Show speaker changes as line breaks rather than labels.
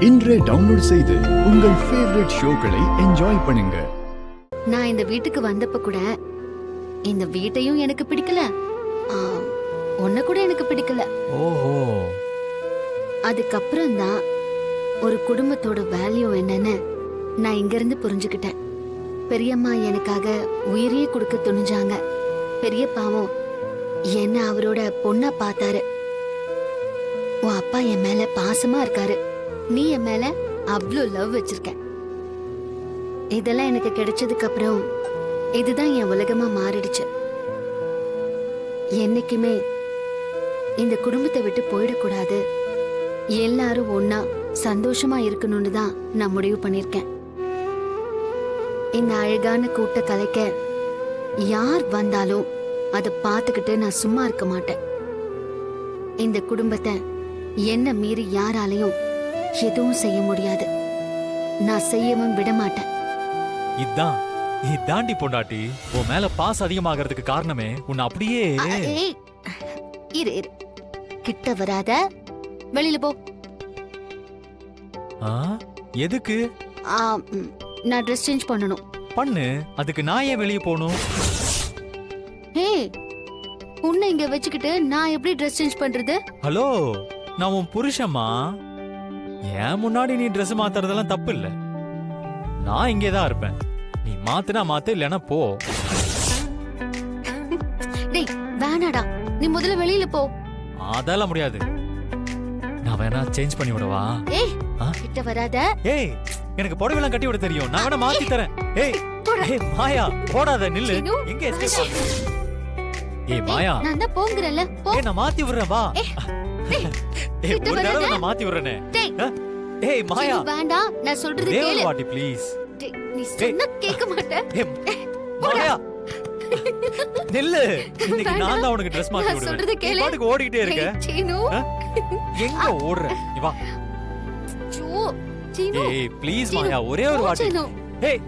இன்றே டவுன்லோட் செய்து உங்கள் ஃபேவரட் ஷோக்களை என்ஜாய் பண்ணுங்க.
நான் இந்த வீட்டுக்கு வந்தப்ப கூட இந்த வீட்டையும் எனக்கு பிடிக்கல, உன்னை கூட எனக்கு பிடிக்கல.
ஓஹோ.
அதுக்கப்புறம் தான் ஒரு குடும்பத்தோட வேல்யூ என்னன்னு நான் இங்க இருந்து புரிஞ்சுக்கிட்டேன். பெரியம்மா எனக்காக உயிரையே கொடுக்க துணிஞ்சாங்க. பெரியப்பாவும் என்ன அவரோட பொண்ணா பார்த்தாரு. உன் அப்பா என் மேல பாசமா இருக்காரு, நீ என் மேல அவ்வளோ லவ் வச்சிருக்க. இதெல்லாம் எனக்கு கிடைச்சதுக்கு அப்புறம் இதுதான் என் உலகமா மாறிடுச்சு. என்னைக்குமே இந்த குடும்பத்தை விட்டு போயிடக்கூடாது, எல்லாரும் ஒன்னா சந்தோஷமா இருக்கணும்னு தான் நான் முடிவு பண்ணிருக்கேன். இந்த அழகான கூட்ட கலைக்க யார் வந்தாலும் அதை பார்த்துக்கிட்டு நான் சும்மா இருக்க மாட்டேன். இந்த குடும்பத்தை என்ன மீறி யாராலையும் எதுவும் செய்ய முடியாது, நான் செய்யவும் விட மாட்டேன்.
இதாண்டி பொண்டாட்டி, உன் மேல பாஸ் அதிகமாகிறதுக்கு காரணமே உன்னை அப்படியே.
இரு இரு, கிட்ட வராத, வெளியில போ.
எதுக்கு?
நான் ட்ரெஸ் சேஞ்ச் பண்ணணும்.
பண்ணு, அதுக்கு நான் ஏன் வெளியே போகணும்?
உன்னை இங்க வச்சுக்கிட்டு நான் எப்படி ட்ரெஸ் சேஞ்ச் பண்றது?
ஹலோ, நான் உன் புருஷம்மா. ஏன் முன்னாடி நீ ட்ரெஸ் மாத்துறதெல்லாம் தப்பு இல்ல. நான் இங்கேதான் இருப்பேன். நீ மாத்துனா மாத்து, இல்லனா போ.
டேய் வேணாடா, நீ முதல்ல வெளியில போ.
அதெல்லாம் முடியாது. நான் வேணா சேஞ்ச் பண்ணி விடவா?
ஏய் கிட்ட வராத.
ஏய், எனக்கு புடவைலாம் கட்டி விட தெரியும், நான் வேணா மாத்தி தரேன். ஏய் ஏய் மாயா, போடாத, நில்லு. எங்க எஸ்கேப்? ஏய் மாயா,
நான் தான் போங்கறல, போ.
ஏய் நான் மாத்தி விடுறேன், வா. ஏய் ஒரு தடவை நான் மாத்தி விடுறேனே. ஏய் மாயா
வேண்டாம், நான் சொல்றது கேளு.
வாடி ப்ளீஸ்.
நீ சொன்னா கேட்க மாட்டே.
மாயா நில்லு, இன்னைக்கு நான் தான் உனக்கு Dress மாத்தி விடுவேன்.
சொல்றது கேளு.
நீ பாட்டுக்கு ஓடிட்டே இருக்க.
சீனு
எங்க ஓடுற? நீ வா.
சீனு
ஏய் ப்ளீஸ் மாயா, ஒரே ஒரு வாட்டி. ஏய்